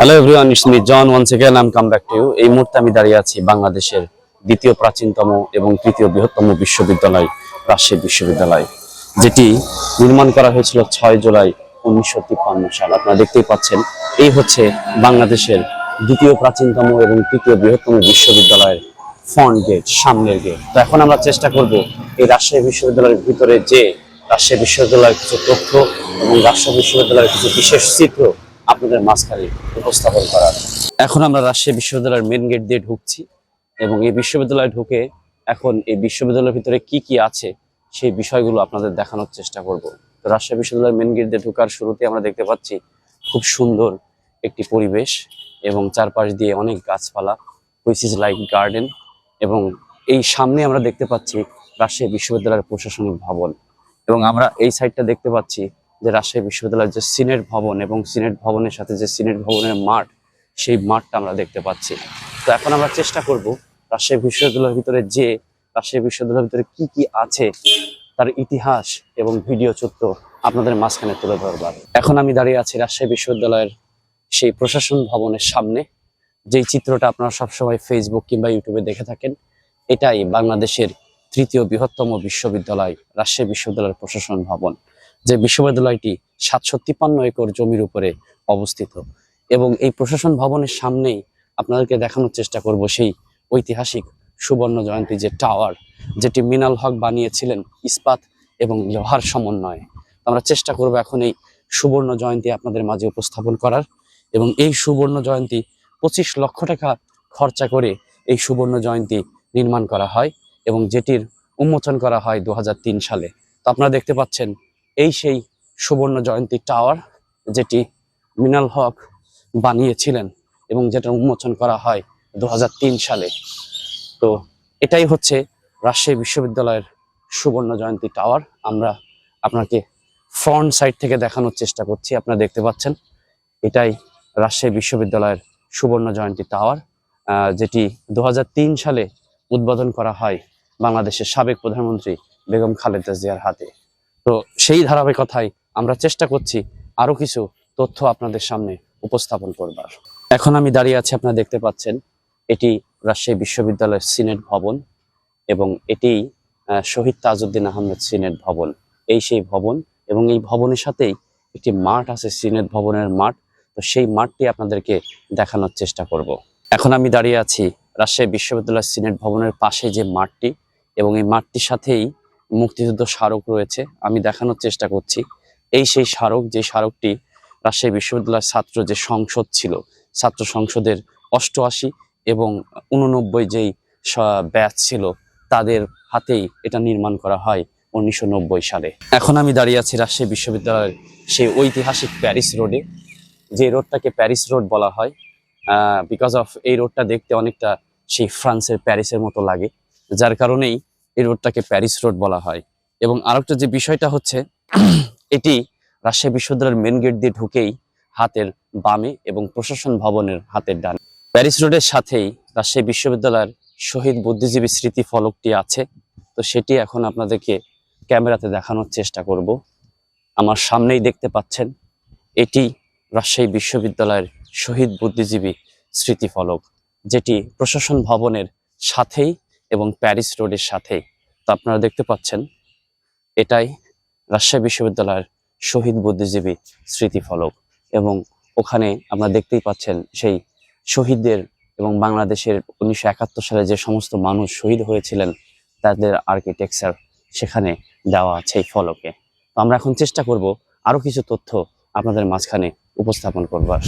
Hello everyone, it's me John once again I am come back to you. এই মুহূর্তে আমি দাঁড়িয়ে আছি বাংলাদেশের দ্বিতীয় প্রাচীনতম এবং তৃতীয় বৃহত্তম বিশ্ববিদ্যালয় রাজশাহী বিশ্ববিদ্যালয়, যেটি নির্মাণ করা হয়েছিল 6 জুলাই 1953 সাল। আপনারা দেখতেই পাচ্ছেন, এই হচ্ছে বাংলাদেশের দ্বিতীয় প্রাচীনতম এবং তৃতীয় বৃহত্তম বিশ্ববিদ্যালয়ের ফ্রন্ট গেট, সামনের গেট। তো এখন আমরা চেষ্টা করব এই রাজশাহী বিশ্ববিদ্যালয়ের ভিতরে যে রাজশাহী বিশ্ববিদ্যালয়ের কিছু তথ্য এবং রাজশাহী বিশ্ববিদ্যালয়ের কিছু বিশেষ চিত্র আপনাদের মাঝখানে উপস্থাপন করার। এখন আমরা রাজশাহী বিশ্ববিদ্যালয়ের মেন গেট দিয়ে ঢুকছি এবং এই বিশ্ববিদ্যালয়ে ঢুকে এখন এই বিশ্ববিদ্যালয়ের ভিতরে কি কি আছে সেই বিষয়গুলো আপনাদের দেখানোর চেষ্টা করব। তো রাজশাহী বিশ্ববিদ্যালয়ের মেন গেট দিয়ে ঢোকার শুরুতে আমরা দেখতে পাচ্ছি খুব সুন্দর একটি পরিবেশ এবং চারপাশ দিয়ে অনেক গাছপালা, হুইচ ইজ লাইক গার্ডেন। এবং এই সামনে আমরা দেখতে পাচ্ছি রাজশাহী বিশ্ববিদ্যালয়ের প্রশাসনিক ভবন এবং আমরা এই সাইডটা দেখতে পাচ্ছি যে রাজশাহী বিশ্ববিদ্যালয়ের যে সিনেট ভবন এবং সিনেট ভবনের সাথে যে সিনেট ভবনের মাঠ, সেই মাঠটা আমরা দেখতে পাচ্ছি। তো এখন আমরা চেষ্টা করব রাজশাহী বিশ্ববিদ্যালয়ের ভিতরে যে রাজশাহী বিশ্ববিদ্যালয়ের ভিতরে কি কি আছে তার ইতিহাস এবং ভিডিও চিত্র আপনাদের মাঝখানে তুলে ধরবার। এখন আমি দাঁড়িয়ে আছি রাজশাহী বিশ্ববিদ্যালয়ের সেই প্রশাসন ভবনের সামনে। যেই চিত্রটা আপনারা সবসময় ফেসবুক কিংবা ইউটিউবে দেখে থাকেন, এটাই বাংলাদেশের তৃতীয় বৃহত্তম বিশ্ববিদ্যালয় রাজশাহী বিশ্ববিদ্যালয়ের প্রশাসন ভবন। যে বিশ্ববিদ্যালয়টি 753 একর জমির উপরে অবস্থিত এবং এই প্রশাসন ভবনের সামনেই আপনাদেরকে দেখানোর চেষ্টা করব সেই ঐতিহাসিক সুবর্ণ জয়ন্তী যে টাওয়ার, যেটি মিনাল হক বানিয়েছিলেন ইস্পাত এবং লোহার সমন্বয়ে। আমরা চেষ্টা করব এখন এই সুবর্ণ জয়ন্তী আপনাদের মাঝে উপস্থাপন করার এবং এই সুবর্ণ জয়ন্তী 25 লক্ষ টাকা খরচা করে এই সুবর্ণ জয়ন্তী নির্মাণ করা হয় এবং যেটির উন্মোচন করা হয় 2003 সালে। তো আপনারা দেখতে পাচ্ছেন এই সেই সুবর্ণ জয়ন্তী টাওয়ার, যেটি মিনাল হক বানিয়েছিলেন এবং যেটা উন্মোচন করা হয় 2003 সালে। তো এটাই হচ্ছে রাজশাহী বিশ্ববিদ্যালয়ের সুবর্ণ জয়ন্তী টাওয়ার। আমরা আপনাকে ফ্রন্ট সাইড থেকে দেখানোর চেষ্টা করছি। আপনারা দেখতে পাচ্ছেন এটাই রাজশাহী বিশ্ববিদ্যালয়ের সুবর্ণ জয়ন্তী টাওয়ার, যেটি 2003 সালে উদ্বোধন করা হয় বাংলাদেশের সাবেক প্রধানমন্ত্রী বেগম খালেদা জিয়ার হাতে। তো সেই ধারাবাহিকতায় আমরা চেষ্টা করছি আরো কিছু তথ্য আপনাদের সামনে উপস্থাপন করবার। এখন আমি দাঁড়িয়ে আছি, আপনারা দেখতে পাচ্ছেন এটি রাজশাহী বিশ্ববিদ্যালয়ের সিনেট ভবন এবং এটি শহীদ তাজউদ্দিন আহমেদ সিনেট ভবন। এই সেই ভবন এবং এই ভবনের সাথেই একটি মাঠ আছে, সিনেট ভবনের মাঠ। তো সেই মাঠটি আপনাদেরকে দেখানোর চেষ্টা করব। এখন আমি দাঁড়িয়ে আছি রাজশাহী বিশ্ববিদ্যালয়ের সিনেট ভবনের পাশে যে মাঠটি এবং এই মাঠটির সাথেই মুক্তিযুদ্ধ স্মারক রয়েছে। আমি দেখানোর চেষ্টা করছি এই সেই স্মারক, যে স্মারকটি রাজশাহী বিশ্ববিদ্যালয়ের ছাত্র যে সংসদ ছিল, ছাত্র সংসদের 88 এবং 89 যেই ব্যাচ ছিল তাদের হাতেই এটা নির্মাণ করা হয় 1990 সালে। এখন আমি দাঁড়িয়ে আছি রাজশাহী বিশ্ববিদ্যালয়ের সেই ঐতিহাসিক প্যারিস রোডে, যে রোডটাকে প্যারিস রোড বলা হয় বিকজ অফ এই রোডটা দেখতে অনেকটা সেই ফ্রান্সের প্যারিসের মতো লাগে, যার কারণেই এই রোডটাকে প্যারিস রোড বলা হয়। এবং আরেকটা যে বিষয়টা হচ্ছে এটি রাজশাহী বিশ্ববিদ্যালয়ের মেন গেট দিয়ে ঢুকেই হাতের বামে এবং প্রশাসন ভবনের হাতের ডানে। প্যারিস রোডের সাথেই রাজশাহী বিশ্ববিদ্যালয়ের শহীদ বুদ্ধিজীবী স্মৃতি ফলকটি আছে। তো সেটি এখন আপনাদেরকে ক্যামেরাতে দেখানোর চেষ্টা করব। আমার সামনেই দেখতে পাচ্ছেন এটি রাজশাহী বিশ্ববিদ্যালয়ের শহীদ বুদ্ধিজীবী স্মৃতি ফলক, যেটি প্রশাসন ভবনের সাথেই এবং প্যারিস রোডের সাথেই। তো আপনারা দেখতে পাচ্ছেন এটাই রাজশাহী বিশ্ববিদ্যালয়ের শহীদ বুদ্ধিজীবী স্মৃতি ফলক এবং ওখানে আপনারা দেখতেই পাচ্ছেন সেই শহীদদের এবং বাংলাদেশের 1971 সালে যে সমস্ত মানুষ শহীদ হয়েছিলেন তাদের আর্কিটেকচার সেখানে দেওয়া আছে এই ফলকে। তো আমরা এখন চেষ্টা করব আরো কিছু তথ্য আপনাদের মাঝখানে উপস্থাপন করবার।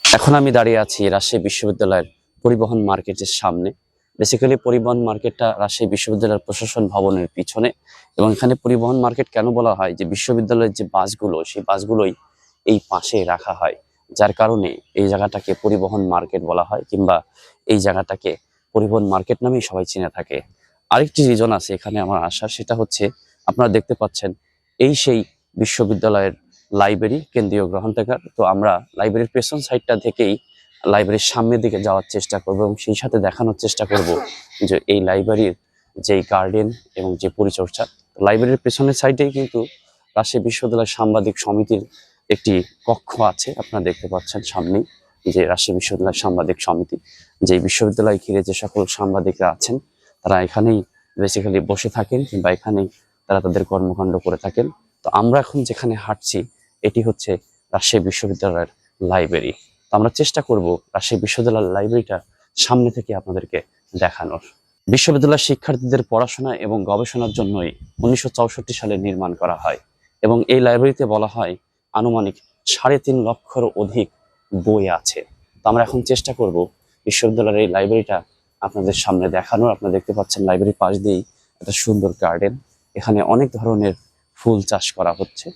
এখন আমি দাঁড়িয়ে আছি রাজশাহী বিশ্ববিদ্যালয়ের পরিবহন মার্কেটের সামনে। বেসিক্যালি পরিবহন মার্কেটটা রাজশাহী বিশ্ববিদ্যালয়ের প্রশাসন ভবনের পিছনে এবং এখানে পরিবহন মার্কেট কেন বলা হয়, যে বিশ্ববিদ্যালয়ের যে বাসগুলো সেই বাসগুলোই এই পাশে রাখা হয়, যার কারণে এই জায়গাটাকে পরিবহন মার্কেট বলা হয় কিংবা এই জায়গাটাকে পরিবহন মার্কেট নামেই সবাই চিনে থাকে। আরেকটি রিজন আছে এখানে আমার আসার, সেটা হচ্ছে আপনারা দেখতে পাচ্ছেন এই সেই বিশ্ববিদ্যালয়ের লাইব্রেরি, কেন্দ্রীয় গ্রন্থাগার। তো আমরা লাইব্রেরির পেছন সাইডটা থেকেই লাইব্রেরির সামনের দিকে যাওয়ার চেষ্টা করব এবং সেই সাথে দেখানোর চেষ্টা করব যে এই লাইব্রেরির যে গার্ডেন এবং যে পরিচর্যা। লাইব্রেরির পেছনের সাইডেই কিন্তু রাজশাহী বিশ্ববিদ্যালয় সাংবাদিক সমিতির একটি কক্ষ আছে, আপনারা দেখতে পাচ্ছেন সামনেই। যে রাজশাহী বিশ্ববিদ্যালয় সাংবাদিক সমিতি, যে বিশ্ববিদ্যালয় ঘিরে যে সকল সাংবাদিকরা আছেন তারা এখানেই বেসিক্যালি বসে থাকেন কিংবা এখানেই তারা তাদের কর্মকাণ্ড করে থাকেন। তো আমরা এখন যেখানে হাঁটছি এটি হচ্ছে রাজশাহী বিশ্ববিদ্যালয়ের লাইব্রেরি। তো আমরা চেষ্টা করব রাজশাহী বিশ্ববিদ্যালয়ের লাইব্রেরিটা সামনে থেকে আপনাদেরকে দেখানোর। বিশ্ববিদ্যালয়ের শিক্ষার্থীদের পড়াশোনা এবং গবেষণার জন্যই 1964 সালে নির্মাণ করা হয় এবং এই লাইব্রেরিতে বলা হয় আনুমানিক 3.5 লক্ষের অধিক বই আছে। তো আমরা এখন চেষ্টা করব বিশ্ববিদ্যালয়ের এই লাইব্রেরিটা আপনাদের সামনে দেখানোর। আপনারা দেখতে পাচ্ছেন লাইব্রেরির পাশ দিয়েই একটা সুন্দর গার্ডেন, এখানে অনেক ধরনের ফুল চাষ করা হচ্ছে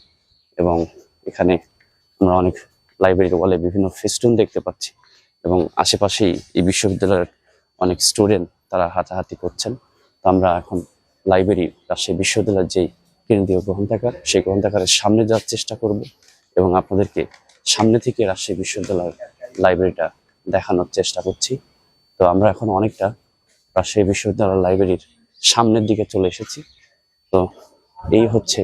এবং এখানে আমরা অনেক লাইব্রেরির ওয়ালে বিভিন্ন ফেস্টুন দেখতে পাচ্ছি এবং আশেপাশেই এই বিশ্ববিদ্যালয়ের অনেক স্টুডেন্ট তারা হাতাহাতি করছেন। তো আমরা এখন লাইব্রেরি রাজশাহী বিশ্ববিদ্যালয়ের যেই কেন্দ্রীয় গ্রন্থাগার, সেই গ্রন্থাগারের সামনে যাওয়ার চেষ্টা করব এবং আপনাদেরকে সামনে থেকে রাজশাহী বিশ্ববিদ্যালয়ের লাইব্রেরিটা দেখানোর চেষ্টা করছি। তো আমরা এখন অনেকটা রাজশাহী বিশ্ববিদ্যালয়ের লাইব্রেরির সামনের দিকে চলে এসেছি। তো এই হচ্ছে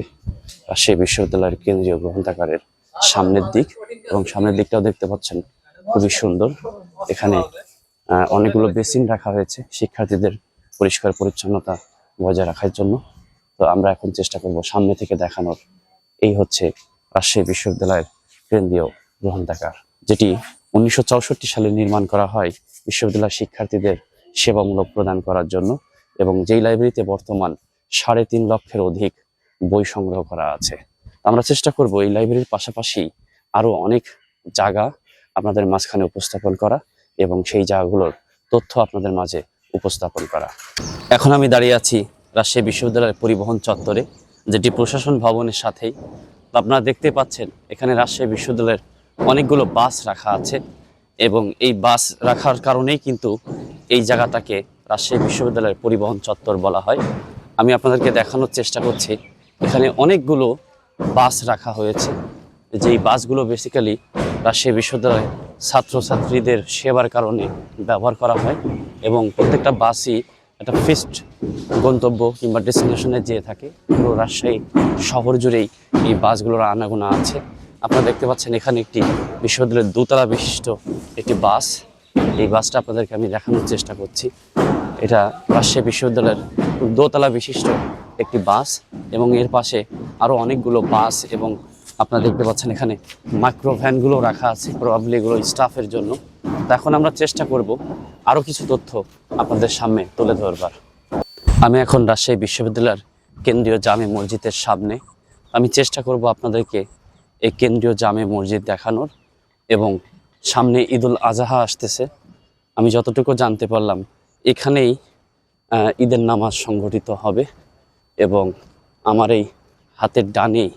রাজশাহী বিশ্ববিদ্যালয়ের কেন্দ্রীয় গ্রন্থাগারের সামনের দিক এবং সামনের দিকটাও দেখতে পাচ্ছেন খুবই সুন্দর। এখানে অনেকগুলো বেসিন রাখা হয়েছে শিক্ষার্থীদের পরিষ্কার পরিচ্ছন্নতা বজায় রাখার জন্য। তো আমরা এখন চেষ্টা করব সামনে থেকে দেখানোর। এই হচ্ছে রাজশাহী বিশ্ববিদ্যালয়ের কেন্দ্রীয় গ্রন্থাগার, যেটি 1964 সালে নির্মাণ করা হয় বিশ্ববিদ্যালয়ের শিক্ষার্থীদের সেবামূলক প্রদান করার জন্য এবং যেই লাইব্রেরিতে বর্তমান 3.5 লক্ষের অধিক বই সংগ্রহ করা আছে। আমরা চেষ্টা করব এই লাইব্রেরির পাশাপাশি আরো অনেক জায়গা আপনাদের মাঝখানে উপস্থাপন করা এবং সেই জায়গাগুলোর তথ্য আপনাদের মাঝে উপস্থাপন করা। এখন আমি দাঁড়িয়ে আছি রাজশাহী বিশ্ববিদ্যালয়ের পরিবহন চত্বরে, যেটি প্রশাসন ভবনের সাথেই। আপনারা দেখতে পাচ্ছেন এখানে রাজশাহী বিশ্ববিদ্যালয়ের অনেকগুলো বাস রাখা আছে এবং এই বাস রাখার কারণেই কিন্তু এই জায়গাটাকে রাজশাহী বিশ্ববিদ্যালয়ের পরিবহন চত্বর বলা হয়। আমি আপনাদেরকে দেখানোর চেষ্টা করছি এখানে অনেকগুলো বাস রাখা হয়েছে, যেই বাসগুলো বেসিক্যালি রাজশাহী বিশ্ববিদ্যালয়ের ছাত্রছাত্রীদের সেবার কারণে ব্যবহার করা হয় এবং প্রত্যেকটা বাসই একটা ফিক্সড গন্তব্য কিংবা ডেস্টিনেশনে যেয়ে থাকে। পুরো রাজশাহী শহর জুড়েই এই বাসগুলোর আনাগোনা আছে। আপনারা দেখতে পাচ্ছেন এখানে একটি বিশ্ববিদ্যালয়ের দোতলা বিশিষ্ট একটি বাস। এই বাসটা আপনাদেরকে আমি দেখানোর চেষ্টা করছি। এটা রাজশাহী বিশ্ববিদ্যালয়ের দোতলা বিশিষ্ট একটি বাস এবং এর পাশে আরও অনেকগুলো বাস এবং আপনারা দেখতে পাচ্ছেন এখানে মাইক্রো ভ্যানগুলো রাখা আছে, প্রবাবলি এগুলো স্টাফের জন্য। তো এখন আমরা চেষ্টা করব আরও কিছু তথ্য আপনাদের সামনে তুলে ধরবার। আমি এখন রাজশাহী বিশ্ববিদ্যালয়ের কেন্দ্রীয় জামে মসজিদের সামনে। আমি চেষ্টা করব আপনাদেরকে এই কেন্দ্রীয় জামে মসজিদ দেখানোর এবং সামনে ঈদুল আজহা আসতেছে। আমি যতটুকু জানতে পারলাম এখানেই ঈদের নামাজ সংগঠিত হবে এবং আমার এই হাতের ডানেই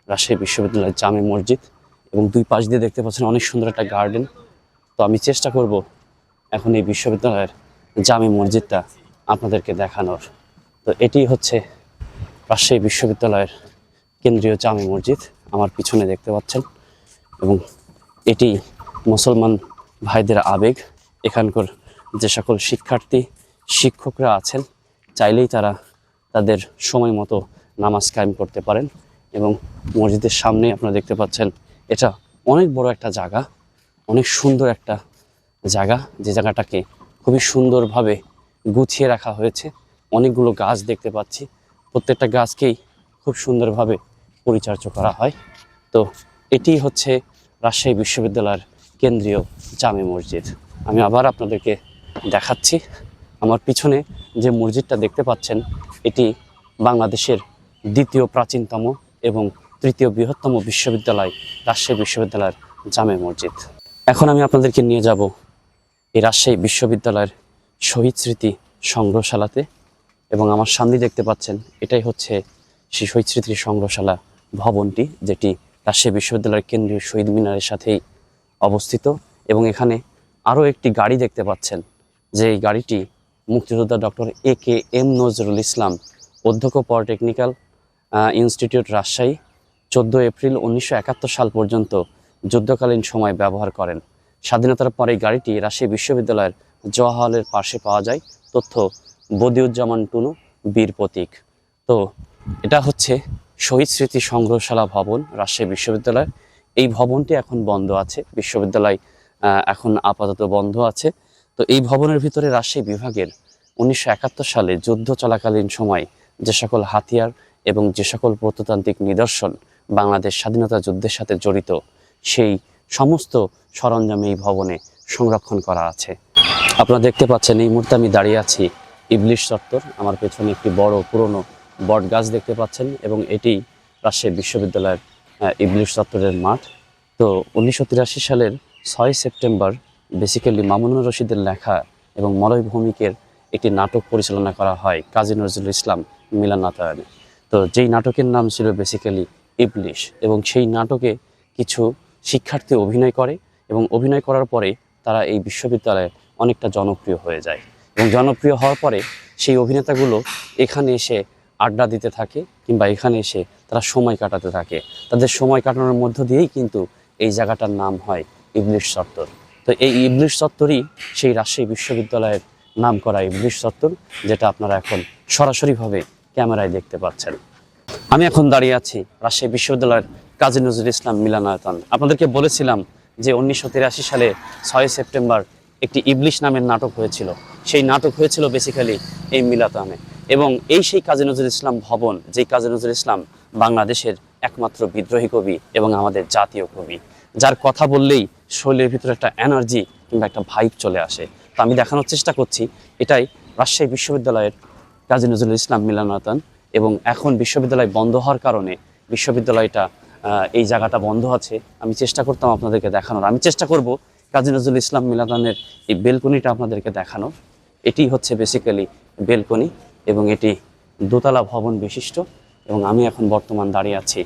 রাজশাহী বিশ্ববিদ্যালয়ের জামে মসজিদ এবং দুই পাশ দিয়ে দেখতে পাচ্ছেন অনেক সুন্দর একটা গার্ডেন। তো আমি চেষ্টা করব এখন এই বিশ্ববিদ্যালয়ের জামে মসজিদটা আপনাদেরকে দেখানোর। তো এটি হচ্ছে রাজশাহী বিশ্ববিদ্যালয়ের কেন্দ্রীয় জামে মসজিদ, আমার পিছনে দেখতে পাচ্ছেন, এবং এটি মুসলমান ভাইদের আবেগ। এখানকার যে সকল শিক্ষার্থী শিক্ষকরা আছেন চাইলেই তারা তাদের সময় মতো নামাজ কায়েম করতে পারেন এবং মসজিদের সামনে আপনারা দেখতে পাচ্ছেন এটা অনেক বড় একটা জায়গা, অনেক সুন্দর একটা জায়গা, যে জায়গাটাকে খুবই সুন্দরভাবে গুছিয়ে রাখা হয়েছে। অনেকগুলো গাছ দেখতে পাচ্ছি, প্রত্যেকটা গাছকেই খুব সুন্দরভাবে পরিচর্যা করা হয়। তো এটি হচ্ছে রাজশাহী বিশ্ববিদ্যালয়ের কেন্দ্রীয় জামে মসজিদ। আমি আবার আপনাদেরকে দেখাচ্ছি। আমার পিছনে যে মসজিদটা দেখতে পাচ্ছেন এটি বাংলাদেশের দ্বিতীয় প্রাচীনতম এবং তৃতীয় বৃহত্তম বিশ্ববিদ্যালয় রাজশাহী বিশ্ববিদ্যালয়ের জামে মসজিদ। এখন আমি আপনাদেরকে নিয়ে যাব এই রাজশাহী বিশ্ববিদ্যালয়ের শহীদ স্মৃতি সংগ্রহশালাতে এবং আমার সামনে দেখতে পাচ্ছেন এটাই হচ্ছে সেই শহীদ স্মৃতি সংগ্রহশালা ভবনটি, যেটি রাজশাহী বিশ্ববিদ্যালয়ের কেন্দ্রীয় শহীদ মিনারের সাথেই অবস্থিত। এবং এখানে আরও একটি গাড়ি দেখতে পাচ্ছেন, যে এই গাড়িটি মুক্তিযোদ্ধা ডক্টর AKM নজরুল ইসলাম অধ্যক্ষ পলিটেকনিক্যাল ইনস্টিটিউট রাজশাহী 14 এপ্রিল 1971 সাল পর্যন্ত যুদ্ধকালীন সময় ব্যবহার করেন। স্বাধীনতার পরে এই গাড়িটি রাজশাহী বিশ্ববিদ্যালয়ের জওয়াহর হলের পাশে পাওয়া যায়। তথ্য বদিউজ্জামান টুনু, বীর প্রতীক। তো এটা হচ্ছে শহীদ স্মৃতি সংগ্রহশালা ভবন রাজশাহী বিশ্ববিদ্যালয়। এই ভবনটি এখন বন্ধ আছে। বিশ্ববিদ্যালয় এখন আপাতত বন্ধ আছে। তো এই ভবনের ভিতরে রাজশাহী বিভাগের 1971 সালে যুদ্ধ চলাকালীন সময় যে সকল হাতিয়ার এবং যে সকল প্রত্নতান্ত্রিক নিদর্শন বাংলাদেশ স্বাধীনতা যুদ্ধের সাথে জড়িত সেই সমস্ত সরঞ্জাম এই ভবনে সংরক্ষণ করা আছে। আপনারা দেখতে পাচ্ছেন এই মুহূর্তে আমি দাঁড়িয়ে আছি ইবলিশ চত্বর। আমার পেছনে একটি বড় পুরনো বট গাছ দেখতে পাচ্ছেন এবং এটি রাজশাহী বিশ্ববিদ্যালয়ের ইবলিশ চত্বরের মাঠ। তো 1983 সালের 6 সেপ্টেম্বর বেসিক্যালি মামুনুর রশিদের লেখা এবং মলয় ভৌমিকের একটি নাটক পরিচালনা করা হয় কাজী নজরুল ইসলাম মিলনায়তনে। তো যেই নাটকের নাম ছিল বেসিক্যালি ইবলিশ, এবং সেই নাটকে কিছু শিক্ষার্থী অভিনয় করে এবং অভিনয় করার পরে তারা এই বিশ্ববিদ্যালয়ে অনেকটা জনপ্রিয় হয়ে যায় এবং জনপ্রিয় হওয়ার পরে সেই অভিনেতাগুলো এখানে এসে আড্ডা দিতে থাকে কিংবা এখানে এসে তারা সময় কাটাতে থাকে। তাদের সময় কাটানোর মধ্য দিয়েই কিন্তু এই জায়গাটার নাম হয় ইবলিশ চত্বর। তো এই ইবলিশ চত্বরই সেই রাজশাহী বিশ্ববিদ্যালয়ের নাম করা ইবলিশ চত্বর, যেটা আপনারা এখন সরাসরিভাবে ক্যামেরায় দেখতে পাচ্ছেন। আমি এখন দাঁড়িয়ে আছি রাজশাহী বিশ্ববিদ্যালয়ের কাজী নজরুল ইসলাম মিলনায়তন। আপনাদেরকে বলেছিলাম যে 1983 সালে 6 সেপ্টেম্বর একটি ইবলিশ নামের নাটক হয়েছিল। সেই নাটক হয়েছিল বেসিক্যালি এই মিলাতানে, এবং এই সেই কাজী নজরুল ইসলাম ভবন, যেই কাজী নজরুল ইসলাম বাংলাদেশের একমাত্র বিদ্রোহী কবি এবং আমাদের জাতীয় কবি, যার কথা বললেই শরীরের ভিতরে একটা এনার্জি কিংবা একটা ভাইব চলে আসে। তো আমি দেখানোর চেষ্টা করছি এটাই রাজশাহী বিশ্ববিদ্যালয়ের কাজী নজরুল ইসলাম মিলনায়তন। এবং এখন বিশ্ববিদ্যালয় বন্ধ হওয়ার কারণে বিশ্ববিদ্যালয়টা এই জায়গাটা বন্ধ আছে। আমি চেষ্টা করতাম আপনাদেরকে দেখানোর, আমি চেষ্টা করব কাজী নজরুল ইসলাম মিলনায়তনের এই বেলকনিটা আপনাদেরকে দেখানোর। এটি হচ্ছে বেসিক্যালি বেলকনি এবং এটি দোতলা ভবন বিশিষ্ট, এবং আমি এখন বর্তমান দাঁড়িয়ে আছি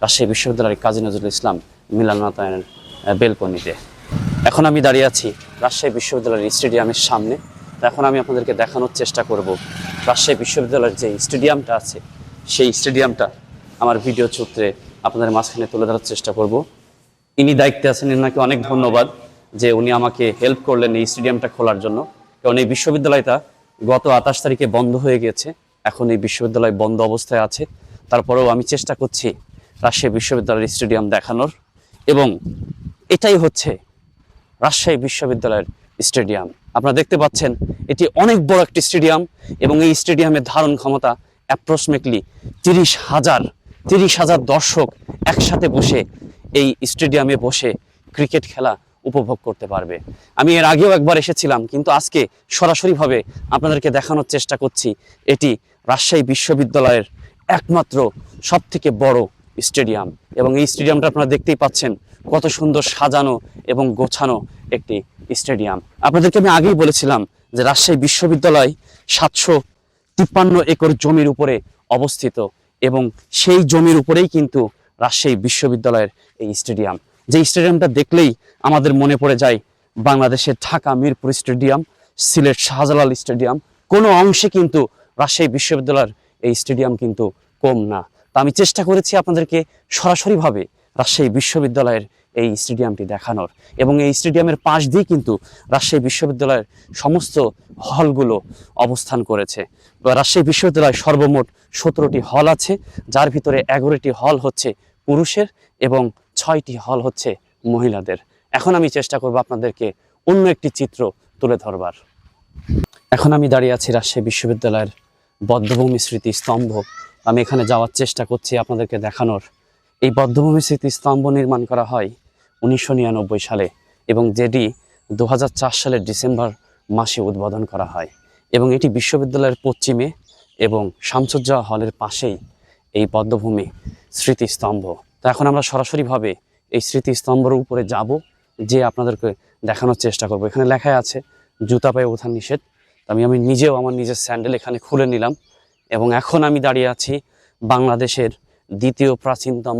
রাজশাহী বিশ্ববিদ্যালয়ের কাজী নজরুল ইসলাম মিলনায়তনের বেলকনিতে। এখন আমি দাঁড়িয়ে আছি রাজশাহী বিশ্ববিদ্যালয়ের স্টেডিয়ামের সামনে। তো এখন আমি আপনাদেরকে দেখানোর চেষ্টা করব রাজশাহী বিশ্ববিদ্যালয়ের যে স্টেডিয়ামটা আছে, সেই স্টেডিয়ামটা আমার ভিডিও চিত্রে আপনাদের মাঝখানে তুলে ধরার চেষ্টা করব। ইনি দায়িত্বে আছেন, এনাকে অনেক ধন্যবাদ যে উনি আমাকে হেল্প করলেন এই স্টেডিয়ামটা খোলার জন্য। কারণ এই বিশ্ববিদ্যালয়টা গত 28 তারিখে বন্ধ হয়ে গেছে, এখন এই বিশ্ববিদ্যালয় বন্ধ অবস্থায় আছে। তারপরেও আমি চেষ্টা করছি রাজশাহী বিশ্ববিদ্যালয়ের স্টেডিয়াম দেখানোর, এবং এটাই হচ্ছে রাজশাহী বিশ্ববিদ্যালয়ের স্টেডিয়াম। আপনারা দেখতে পাচ্ছেন এটি অনেক বড় একটি স্টেডিয়াম, এবং এই স্টেডিয়ামের ধারণ ক্ষমতা অ্যাপ্রক্সিমেটলি 30,000 দর্শক একসাথে বসে এই স্টেডিয়ামে বসে ক্রিকেট খেলা উপভোগ করতে পারবে। আমি এর আগেও একবার এসেছিলাম, কিন্তু আজকে সরাসরিভাবে আপনাদেরকে দেখানোর চেষ্টা করছি এটি রাজশাহী বিশ্ববিদ্যালয়ের একমাত্র সবথেকে বড় স্টেডিয়াম। এবং এই স্টেডিয়ামটা আপনারা দেখতেই পাচ্ছেন কত সুন্দর সাজানো এবং গোছানো একটি স্টেডিয়াম। আপনাদেরকে আমি আগেই বলেছিলাম যে রাজশাহী বিশ্ববিদ্যালয় 753 একর জমির উপরে অবস্থিত, এবং সেই জমির উপরেই কিন্তু রাজশাহী বিশ্ববিদ্যালয়ের এই স্টেডিয়াম। যে স্টেডিয়ামটা দেখলেই আমাদের মনে পড়ে যায় বাংলাদেশের ঢাকা মিরপুর স্টেডিয়াম, সিলেট শাহজালাল স্টেডিয়াম, কোনো অংশে কিন্তু রাজশাহী বিশ্ববিদ্যালয়ের এই স্টেডিয়াম কিন্তু কম না। তা আমি চেষ্টা করেছি আপনাদেরকে সরাসরিভাবে রাজশাহী বিশ্ববিদ্যালয়ের এই স্টেডিয়ামটি দেখানোর, এবং এই স্টেডিয়ামের পাশ দিয়ে কিন্তু রাজশাহী বিশ্ববিদ্যালয়ের সমস্ত হলগুলো অবস্থান করেছে। রাজশাহী বিশ্ববিদ্যালয় সর্বমোট 17টি হল আছে, যার ভিতরে 11টি হল হচ্ছে পুরুষের এবং 6টি হল হচ্ছে মহিলাদের। এখন আমি চেষ্টা করব আপনাদেরকে অন্য একটি চিত্র তুলে ধরবার। এখন আমি দাঁড়িয়ে আছি রাজশাহী বিশ্ববিদ্যালয়ের বধ্যভূমি স্মৃতি স্তম্ভ। আমি এখানে যাওয়ার চেষ্টা করছি আপনাদেরকে দেখানোর। এই বধ্যভূমি স্মৃতি স্তম্ভ নির্মাণ করা হয় 1999 সালে, এবং যেটি 2004 সালের ডিসেম্বর মাসে উদ্বোধন করা হয়, এবং এটি বিশ্ববিদ্যালয়ের পশ্চিমে এবং শামসুজ্জাহ হলের পাশেই এই বধ্যভূমি স্মৃতিস্তম্ভ। তো এখন আমরা সরাসরিভাবে এই স্মৃতিস্তম্ভের উপরে যাব, যে আপনাদেরকে দেখানোর চেষ্টা করব। এখানে লেখা আছে জুতা পায়ে ওঠা নিষেধ। আমি নিজেও আমার নিজের স্যান্ডেল এখানে খুলে নিলাম, এবং এখন আমি দাঁড়িয়ে আছি বাংলাদেশের দ্বিতীয় প্রাচীনতম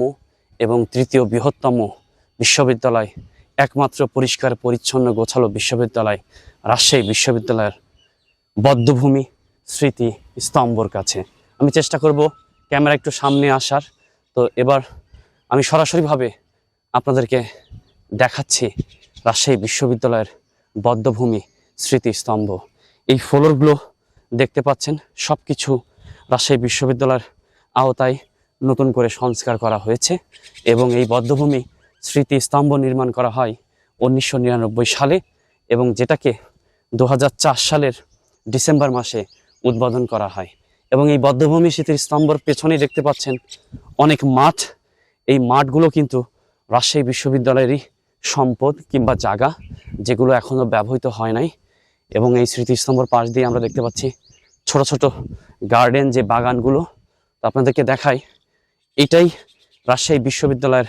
এবং তৃতীয় বৃহত্তম বিশ্ববিদ্যালয়, একমাত্র পরিষ্কার পরিচ্ছন্ন গোছালো বিশ্ববিদ্যালয় রাজশাহী বিশ্ববিদ্যালয়ের বধ্যভূমি স্মৃতি স্তম্ভর কাছে। আমি চেষ্টা করব ক্যামেরা একটু সামনে আসার। তো এবার আমি সরাসরিভাবে আপনাদেরকে দেখাচ্ছি রাজশাহী বিশ্ববিদ্যালয়ের বধ্যভূমি স্মৃতিস্তম্ভ। এই ফ্লোরগুলো দেখতে পাচ্ছেন সব কিছু রাজশাহী বিশ্ববিদ্যালয়ের আওতায় নতুন করে সংস্কার করা হয়েছে, এবং এই বধ্যভূমি স্মৃতিস্তম্ভ নির্মাণ করা হয় 1999 সালে এবং যেটাকে 2004 সালের ডিসেম্বর মাসে উদ্বোধন করা হয়। এবং এই বধ্যভূমি স্মৃতির স্তম্ভর পেছনেই দেখতে পাচ্ছেন অনেক মাঠ। এই মাঠগুলো কিন্তু রাজশাহী বিশ্ববিদ্যালয়েরই সম্পদ কিংবা জায়গা, যেগুলো এখনও ব্যবহৃত হয় নাই। এবং এই স্মৃতিস্তম্ভর পাশ দিয়ে আমরা দেখতে পাচ্ছি ছোট ছোট গার্ডেন, যে বাগানগুলো। তো আপনাদেরকে দেখাই, এটাই রাজশাহী বিশ্ববিদ্যালয়ের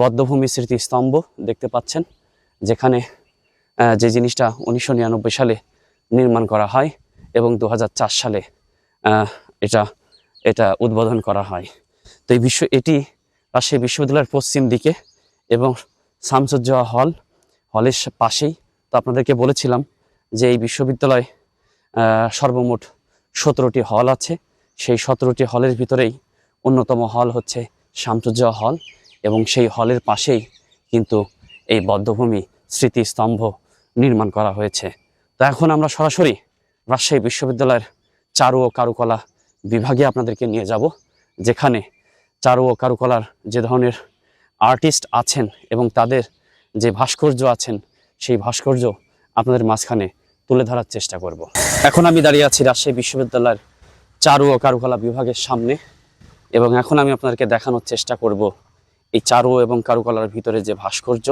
বধ্যভূমি স্মৃতিস্তম্ভ দেখতে পাচ্ছেন, যেখানে যে জিনিসটা 1999 সালে নির্মাণ করা হয় এবং 2004 সালে এটা উদ্বোধন করা হয়। তো এটি রাজশাহী বিশ্ববিদ্যালয়ের পশ্চিম দিকে এবং শামসুজ্জোহা হলের পাশেই। তো আপনাদেরকে বলেছিলাম যে এই বিশ্ববিদ্যালয় সর্বমোট 17টি হল আছে। সেই 17টি হলের ভিতরেই অন্যতম হল হচ্ছে শামসুজ্জোহা হল, এবং সেই হলের পাশেই কিন্তু এই বধ্যভূমি স্মৃতিস্তম্ভ নির্মাণ করা হয়েছে। তো এখন আমরা সরাসরি রাজশাহী বিশ্ববিদ্যালয়ের চারু ও কারুকলা বিভাগে আপনাদেরকে নিয়ে যাব, যেখানে চারু ও কারুকলার যে ধরনের আর্টিস্ট আছেন এবং তাদের যে ভাস্কর্য আছেন, সেই ভাস্কর্য আপনাদের মাঝখানে তুলে ধরার চেষ্টা করব। এখন আমি দাঁড়িয়ে আছি রাজশাহী বিশ্ববিদ্যালয়ের চারু ও কারুকলা বিভাগের সামনে, এবং এখন আমি আপনাদেরকে দেখানোর চেষ্টা করব এই চারু এবং কারুকলার ভিতরে যে ভাস্কর্য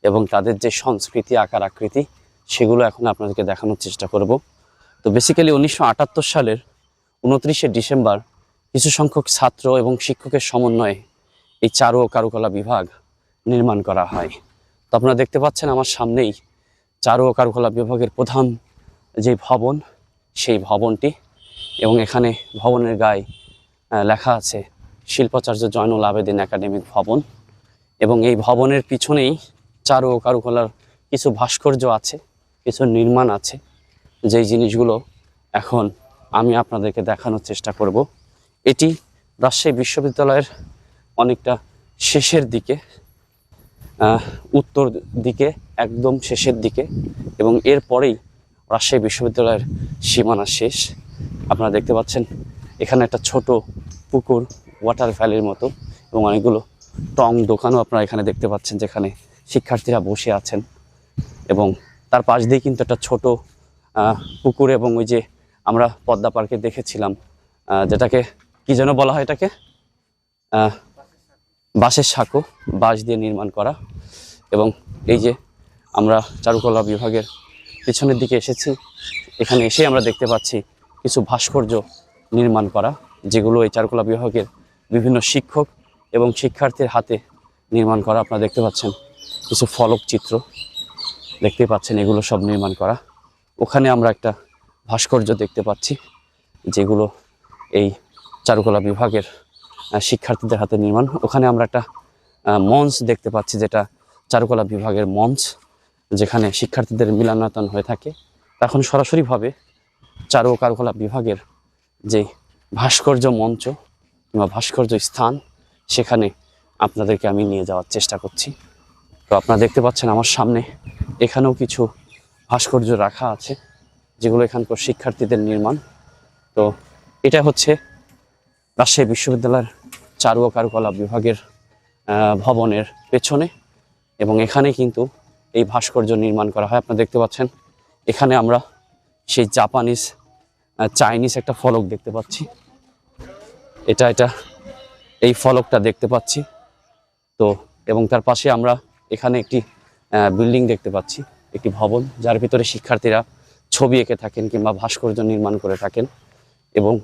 এবং তাদের যে সংস্কৃতি, আকার আকৃতি, সেগুলো এখন আপনাদেরকে দেখানোর চেষ্টা করব। তো বেসিক্যালি 1978 সালের 29শে ডিসেম্বর কিছু সংখ্যক ছাত্র এবং শিক্ষকের সমন্বয়ে এই চারু ও কারুকলা বিভাগ নির্মাণ করা হয়। তো আপনারা দেখতে পাচ্ছেন আমার সামনেই চারু ও কারুকলা বিভাগের প্রধান যে ভবন, সেই ভবনটি, এবং এখানে ভবনের গায়ে লেখা আছে শিল্পাচার্য জয়নুল আবেদিন একাডেমিক ভবন। এবং এই ভবনের পিছনেই চারু ও কারুকলার কিছু ভাস্কর্য আছে, কিছু নির্মাণ আছে, যেই জিনিসগুলো এখন আমি আপনাদেরকে দেখানোর চেষ্টা করব। এটি রাজশাহী বিশ্ববিদ্যালয়ের অনেকটা শেষের দিকে, উত্তর দিকে, একদম শেষের দিকে, এবং এরপরেই রাজশাহী বিশ্ববিদ্যালয়ের সীমানা শেষ। আপনারা দেখতে পাচ্ছেন এখানে একটা ছোট পুকুর, ওয়াটার ভ্যালির মতো, এবং অনেকগুলো টং দোকানও আপনারা এখানে দেখতে পাচ্ছেন, যেখানে শিক্ষার্থীরা বসে আছেন। এবং তার পাশ দিয়ে কিন্তু একটা ছোট পুকুর, এবং ওই যে আমরা পদ্মা পার্কে দেখেছিলাম, যেটাকে কি যেন বলা হয়, এটাকে বাঁশের সাঁকো, বাঁশ দিয়ে নির্মাণ করা। এবং এই যে আমরা চারুকলা বিভাগের পিছনের দিকে এসেছি, এখানে এসে আমরা দেখতে পাচ্ছি কিছু ভাস্কর্য নির্মাণ করা, যেগুলো এই চারুকলা বিভাগের বিভিন্ন শিক্ষক এবং শিক্ষার্থীর হাতে নির্মাণ করা। আপনারা দেখতে পাচ্ছেন কিছু ফলক চিত্র দেখতে পাচ্ছেন, এগুলো সব নির্মাণ করা। ওখানে আমরা একটা ভাস্কর্য দেখতে পাচ্ছি, যেগুলো এই চারুকলা বিভাগের শিক্ষার্থীদের হাতে নির্মাণ। ওখানে আমরা একটা মঞ্চ দেখতে পাচ্ছি, যেটা চারুকলা বিভাগের মঞ্চ, যেখানে শিক্ষার্থীদের মিলনায়তন হয়ে থাকে। এখন সরাসরিভাবে চারু ও কারুকলা বিভাগের যে ভাস্কর্য মঞ্চ কিংবা ভাস্কর্য স্থান, সেখানে আপনাদেরকে আমি নিয়ে যাওয়ার চেষ্টা করছি। তো আপনারা দেখতে পাচ্ছেন আমার সামনে এখানেও কিছু ভাস্কর্য রাখা আছে, যেগুলো এখানকার শিক্ষার্থীদের নির্মাণ। তো এটা হচ্ছে রাজশাহী বিশ্ববিদ্যালয়ের চারু ও কারুকলা বিভাগের ভবনের পেছনে, এবং এখানে কিন্তু এই ভাস্কর্য নির্মাণ করা হয়। আপনারা দেখতে পাচ্ছেন এখানে আমরা সেই জাপানিজ চাইনিজ একটা ফলক দেখতে পাচ্ছি, এটা এই ফলকটা দেখতে পাচ্ছি। তো এবং তার পাশে আমরা এখানে একটি বিল্ডিং দেখতে পাচ্ছি, একটি ভবন, যার ভিতরে শিক্ষার্থীরা ছবি এঁকে থাকেন কিংবা ভাস্কর্য নির্মাণ করে থাকেন। এবং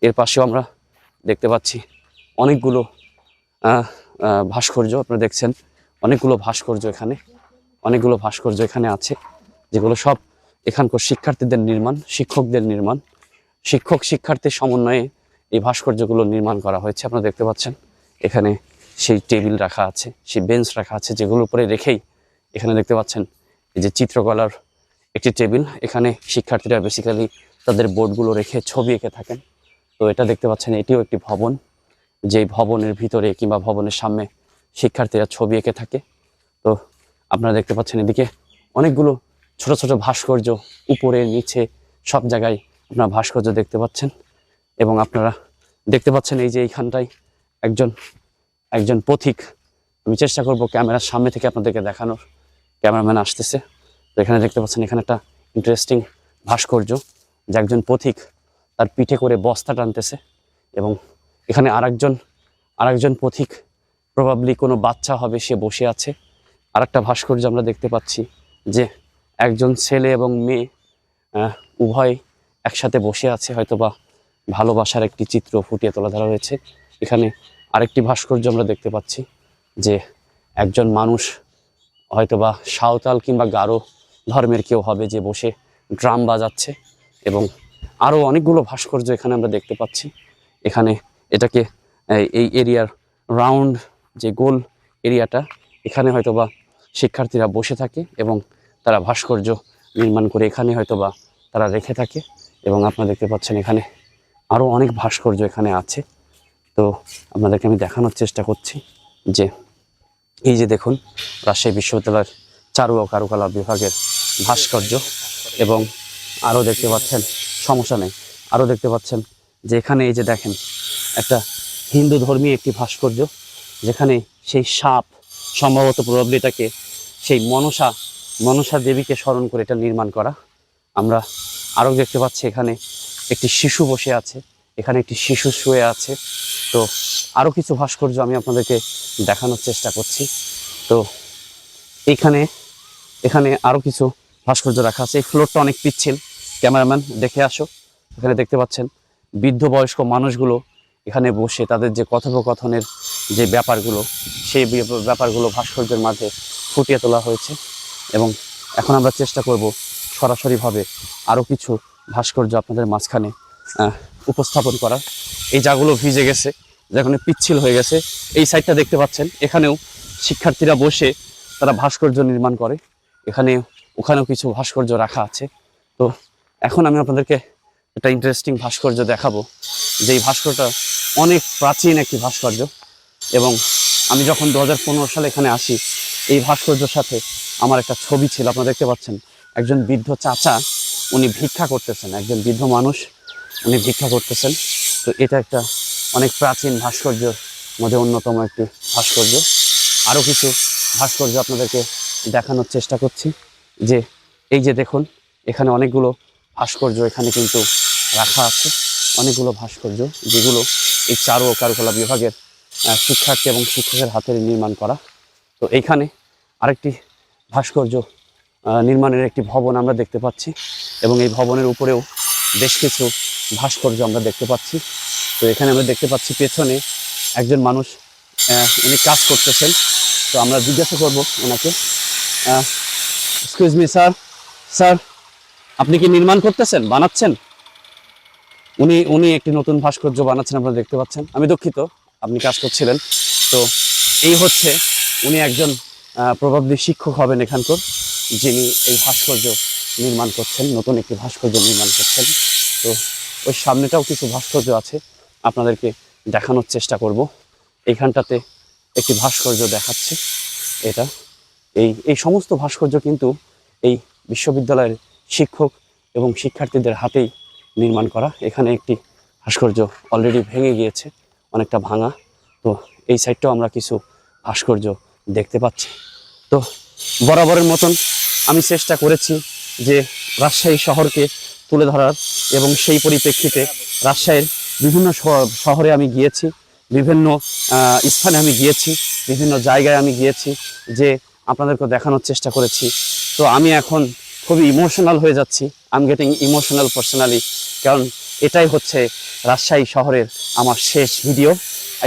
এর পাশেও আমরা দেখতে পাচ্ছি অনেকগুলো ভাস্কর্য। আপনারা দেখছেন অনেকগুলো ভাস্কর্য এখানে আছে, যেগুলো সব এখানকার শিক্ষার্থীদের নির্মাণ, শিক্ষকদের নির্মাণ, শিক্ষক শিক্ষার্থীর সমন্বয়ে এই ভাস্কর্যগুলো নির্মাণ করা হয়েছে। আপনারা দেখতে পাচ্ছেন এখানে সেই টেবিল রাখা আছে, সেই বেঞ্চ রাখা আছে, যেগুলোর উপরে রেখেই এখানে দেখতে পাচ্ছেন এই যে চিত্রকলার একটি টেবিল, এখানে শিক্ষার্থীরা বেসিক্যালি তাদের বোর্ডগুলো রেখে ছবি এঁকে থাকেন। তো এটা দেখতে পাচ্ছেন এটিও একটি ভবন, যেই ভবনের ভিতরে কিংবা ভবনের সামনে শিক্ষার্থীরা ছবি এঁকে থাকে। তো আপনারা দেখতে পাচ্ছেন এদিকে অনেকগুলো ছোট ছোট ভাস্কর্য, উপরে নিচে সব জায়গায় আপনারা ভাস্কর্য দেখতে পাচ্ছেন। এবং আপনারা দেখতে পাচ্ছেন এই যে এইখানটায় একজন পথিক, আমি চেষ্টা করব ক্যামেরার সামনে থেকে আপনাদেরকে দেখানোর, ক্যামেরাম্যান আসতেছে। তো এখানে দেখতে পাচ্ছেন এখানে একটা ইন্টারেস্টিং ভাস্কর্য, যে একজন পথিক তার পিঠে করে বস্তা টানতেছে, এবং এখানে আরেকজন পথিক, প্রবাবলি কোনো বাচ্চা হবে, সে বসে আছে। আরেকটা ভাস্কর্য আমরা দেখতে পাচ্ছি যে একজন ছেলে এবং মেয়ে উভয় একসাথে বসে আছে, হয়তোবা ভালোবাসার একটি চিত্র ফুটিয়ে তোলা ধরা হয়েছে। এখানে আরেকটি ভাস্কর্য আমরা দেখতে পাচ্ছি যে একজন মানুষ, হয়তোবা সাঁওতাল কিংবা গারো ধর্মের কেউ হবে, যে বসে ড্রাম বাজাচ্ছে, এবং আরও অনেকগুলো ভাস্কর্য এখানে আমরা দেখতে পাচ্ছি। এখানে এটাকে এই এরিয়ার রাউন্ড যে গোল এরিয়াটা, এখানে হয়তোবা শিক্ষার্থীরা বসে থাকে এবং তারা ভাস্কর্য নির্মাণ করে এখানে হয়তোবা তারা রেখে থাকে। এবং আপনারা দেখতে পাচ্ছেন এখানে আরও অনেক ভাস্কর্য এখানে আছে। তো আপনাদেরকে আমি দেখানোর চেষ্টা করছি যে এই যে দেখুন, রাজশাহী বিশ্ববিদ্যালয়ের চারু ও কারুকলা বিভাগের ভাস্কর্য, এবং আরও দেখতে পাচ্ছেন, সমস্যা নেই, আরও দেখতে পাচ্ছেন যে এখানে এই যে দেখেন একটা হিন্দু ধর্মী একটি ভাস্কর্য, যেখানে সেই সাপ, সম্ভবত প্রবাবলিটাকে সেই মনসা দেবীকে স্মরণ করে এটা নির্মাণ করা। আমরা আরও দেখতে পাচ্ছি এখানে একটি শিশু বসে আছে, এখানে একটি শিশু শুয়ে আছে। তো আরও কিছু ভাস্কর্য আমি আপনাদেরকে দেখানোর চেষ্টা করছি। তো এখানে আরও কিছু ভাস্কর্য রাখা আছে। এই ফ্লোরটা অনেক পিচ্ছিল, ক্যামেরাম্যান দেখে আসো। এখানে দেখতে পাচ্ছেন বৃদ্ধ বয়স্ক মানুষগুলো এখানে বসে তাদের যে কথোপকথনের যে ব্যাপারগুলো, সেই ব্যাপারগুলো ভাস্কর্যের মাঝে ফুটিয়ে তোলা হয়েছে। এবং এখন আমরা চেষ্টা করব সরাসরিভাবে আরও কিছু ভাস্কর্য আপনাদের মাঝখানে উপস্থাপন করার। এই জায়গাগুলো ভিজে গেছে, যেখানে পিচ্ছিল হয়ে গেছে, এই সাইডটা দেখতে পাচ্ছেন, এখানেও শিক্ষার্থীরা বসে তারা ভাস্কর্য নির্মাণ করে। ওখানেও কিছু ভাস্কর্য রাখা আছে। তো এখন আমি আপনাদেরকে একটা ইন্টারেস্টিং ভাস্কর্য দেখাবো, যে এই ভাস্কর্যটা অনেক প্রাচীন একটি ভাস্কর্য। এবং আমি যখন 2015 সালে এখানে আসি, এই ভাস্কর্যের সাথে আমার একটা ছবি ছিল। আপনারা দেখতে পাচ্ছেন একজন বৃদ্ধ চাচা, উনি ভিক্ষা করতেছেন, একজন বৃদ্ধ মানুষ, উনি ভিক্ষা করতেছেন। তো এটা একটা অনেক প্রাচীন ভাস্কর্যের মধ্যে অন্যতম একটি ভাস্কর্য। আরও কিছু ভাস্কর্য আপনাদেরকে দেখানোর চেষ্টা করছি, যে এই যে দেখুন, এখানে অনেকগুলো ভাস্কর্য এখানে কিন্তু রাখা আছে, অনেকগুলো ভাস্কর্য, যেগুলো এই চারু ও কারুকলা বিভাগের শিক্ষার্থী এবং শিক্ষকের হাতের নির্মাণ করা। তো এইখানে আরেকটি ভাস্কর্য নির্মাণের একটি ভবন আমরা দেখতে পাচ্ছি, এবং এই ভবনের উপরেও বেশ কিছু ভাস্কর্য আমরা দেখতে পাচ্ছি। তো এখানে আমরা দেখতে পাচ্ছি পেছনে একজন মানুষ, উনি কাজ করতেছেন। তো আমরা জিজ্ঞাসা করব ওনাকে, এক্সকিউজ মি স্যার, আপনি কি নির্মাণ করতেছেন, বানাচ্ছেন? উনি একটি নতুন ভাস্কর্য বানাচ্ছেন, আপনারা দেখতে পাচ্ছেন। আমি দুঃখিত, আপনি কাজ করছিলেন। তো এই হচ্ছে, উনি একজন প্রবাবলি শিক্ষক হবেন এখানকার, যিনি এই ভাস্কর্য নির্মাণ করছেন, নতুন একটি ভাস্কর্য নির্মাণ করছেন। তো ওই সামনেটাও কিছু ভাস্কর্য আছে, আপনাদেরকে দেখানোর চেষ্টা করব। এইখানটাতে একটি ভাস্কর্য দেখাচ্ছে। এটা এই সমস্ত ভাস্কর্য কিন্তু এই বিশ্ববিদ্যালয়ের শিক্ষক এবং শিক্ষার্থীদের হাতেই নির্মাণ করা। এখানে একটি ভাস্কর্য অলরেডি ভেঙে গিয়েছে, অনেকটা ভাঙা। তো এই সাইডটাও আমরা কিছু ভাস্কর্য দেখতে পাচ্ছি। তো বরাবরের মতন আমি চেষ্টা করেছি যে রাজশাহী শহরকে তুলে ধরার, এবং সেই পরিপ্রেক্ষিতে রাজশাহীর বিভিন্ন শহরে আমি গিয়েছি, বিভিন্ন স্থানে আমি গিয়েছি, বিভিন্ন জায়গায় আমি গিয়েছি, যে আপনাদেরকে দেখানোর চেষ্টা করেছি। তো আমি এখন খুবই ইমোশনাল হয়ে যাচ্ছি, I am getting emotional personally, কারণ এটাই হচ্ছে রাজশাহী শহরের আমার শেষ ভিডিও।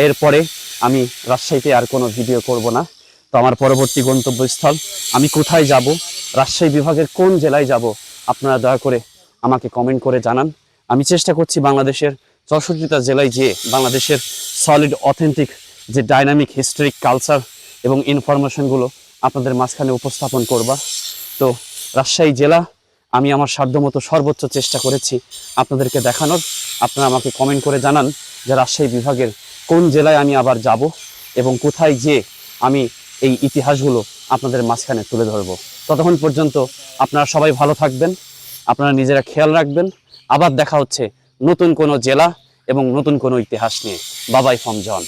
এরপরে আমি রাজশাহীতে আর কোনো ভিডিও করব না। তো আমার পরবর্তী গন্তব্যস্থল আমি কোথায় যাব, রাজশাহী বিভাগের কোন জেলায় যাব, আপনারা দয়া করে আমাকে কমেন্ট করে জানান। আমি চেষ্টা করছি বাংলাদেশের 64টা জেলায় যেয়ে বাংলাদেশের সলিড অথেন্টিক যে ডাইনামিক হিস্টোরিক কালচার এবং ইনফরমেশনগুলো আপনাদের মাঝখানে উপস্থাপন করবা। তো রাজশাহী জেলা আমি আমার সাধ্যমতো সর্বোচ্চ চেষ্টা করেছি আপনাদেরকে দেখানোর। আপনারা আমাকে কমেন্ট করে জানান যে রাজশাহী বিভাগের কোন জেলায় আমি আবার যাব, এবং কোথায় যেয়ে আমি এই ইতিহাসগুলো আপনাদের মাঝখানে তুলে ধরব। ততক্ষণ পর্যন্ত আপনারা সবাই ভালো থাকবেন, আপনারা নিজেরা খেয়াল রাখবেন। আবার দেখা হচ্ছে নতুন কোনো জেলা এবং নতুন কোনো ইতিহাস নিয়ে। বাবাই ফ্রম জন।